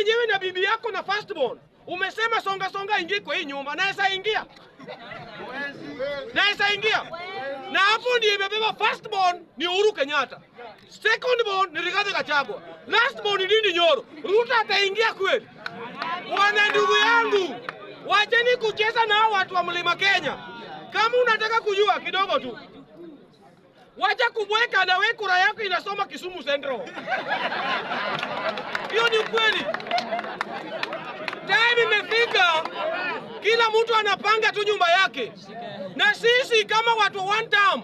mwenyewe na bibi yako na firstborn umesema songa ingie kwa hii nyumba, naweza ingia? Naweza ingia? Na hapo ndiye imebeba firstborn ni Uhuru Kenyatta, secondborn ni Rigathi Gachagua, lastborn ni Ndindi Nyoro. Ruto ataingia kweli? Wana ndugu yangu, wacheni kucheza na watu wa Mlima Kenya. Kama unataka kujua kidogo tu, wacha kubweka na wewe kura yako inasoma Kisumu Central. Hiyo ni kweli. Time imefika, kila mtu anapanga tu nyumba yake. Na sisi kama watu one term,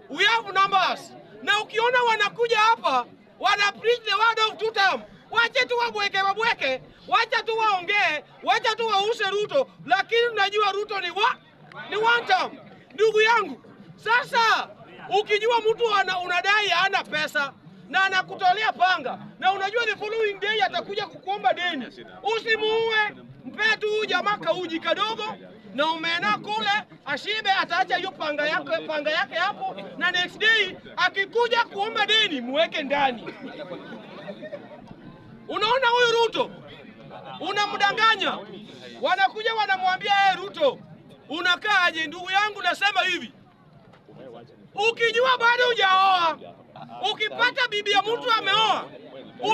we have numbers. Na ukiona wanakuja hapa, wana preach the word of two term. Wacha tu wabweke, wacha tu waongee, wacha tu wause Ruto, lakini unajua Ruto ni one term. Ndugu yangu, sasa ukijua mtu unadai hana pesa na anakutolea panga na unajua the following day atakuja kukuomba deni, usimuue, mpe tu jamaa kauji kadogo na umeena kule ashibe, ataacha hiyo panga yake hapo, na next day akikuja kuomba deni muweke ndani. Unaona huyu Ruto unamdanganya, wanakuja wanamwambia Ruto unakaaje? Ndugu yangu, nasema hivi, ukijua bado hujaoa, ukipata bibi ya mtu ameoa,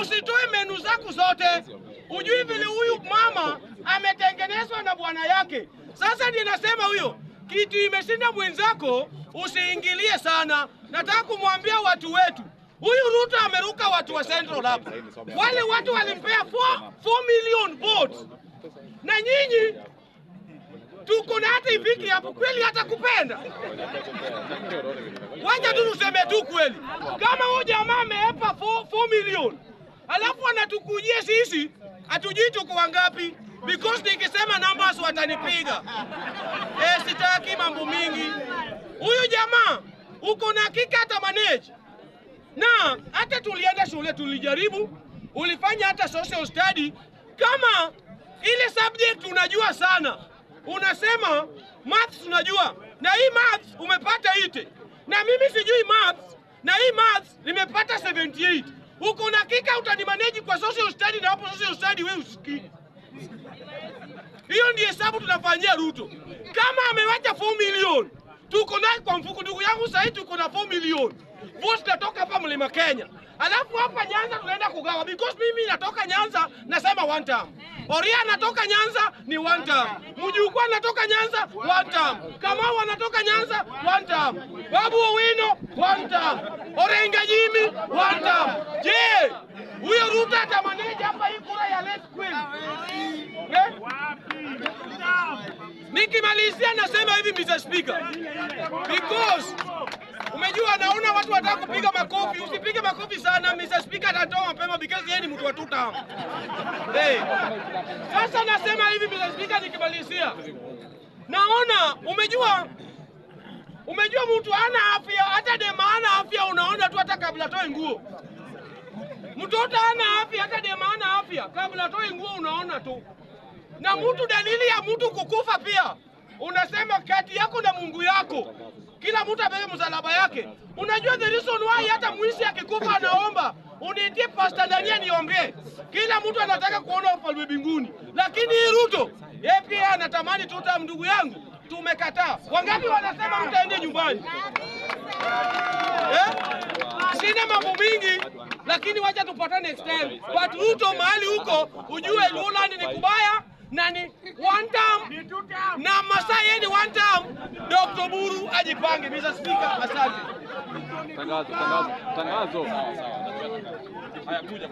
usitoe menu zako zote. Ujui vile huyu mama ametengenezwa na bwana yake. Sasa ndiye nasema huyo kitu imeshinda mwenzako, usiingilie sana. Nataka kumwambia watu wetu, huyu Ruto ameruka watu wa Central hapa. Wale watu walimpea 4 million votes. Na nyinyi tuko na hata ifiki hapo kweli hata kupenda. Wacha tu tuseme tu kweli. Kama huyu jamaa ameepa 4 million, alafu anatukujia sisi, hatujui tuko wangapi, because nikisema numbers watanipiga. Sitaki mambo mingi. Huyu jamaa uko na hakika hata manage. Na hata tulienda shule, tulijaribu, ulifanya hata social study, kama ile subject unajua sana, unasema maths unajua, na hii maths umepata 80, na mimi sijui maths, na hii maths nimepata 78. Uko na hakika utanimanage kwa social study, na hapo social study wewe usikii. Hiyo ndiyo hesabu tunafanyia Ruto. Kama amewacha 4 million, tuko naye kwa mfuko. Ndugu yangu, sasa tuko na 4 million. Votes natoka hapa Mlima Kenya. Alafu hapa Nyanza tunaenda kugawa, because mimi natoka Nyanza nasema one term. Oria natoka Nyanza ni one term. Mjukuu anatoka Nyanza one term. Kamau anatoka Nyanza one term. Babu Owino one term. Orenga Jimmy one term. Je, huyo Ruto atamanage hapa hii kura ya left kweli? Nikimalizia nasema hivi, Mr. Speaker, because umejua naona watu wataka kupiga makofi. Usipige makofi sana, Mr. Speaker atatoa mapema because yeye ni mtu wa tuta. Sasa nasema hivi, Mr. Speaker, nikimalizia, naona umejua mtu hana afya, hata dema hana afya, unaona tu hata kabla toe nguo. Mtoto hana afya, hata dema hana afya, kabla toe nguo unaona tu. Na mtu, dalili ya mtu kukufa pia, unasema kati yako na Mungu yako, kila mtu abebe msalaba yake. Unajua the reason why hata mwizi akikufa anaomba, uniitie Pastor Daniel niombe. Kila mtu anataka kuona ufalme mbinguni, lakini Ruto yeye pia anatamani tuta. Ndugu yangu, tumekataa. Wangapi wanasema mtaende nyumbani? Sina mambo mingi, lakini wacha tupatane next time. But Ruto mahali huko, ujue Luland ni kubaya na ni one term, na Masai ni one term. Dr. Buru ajipange. Mr. Speaker, asante. Tangazo. Haya, kuja.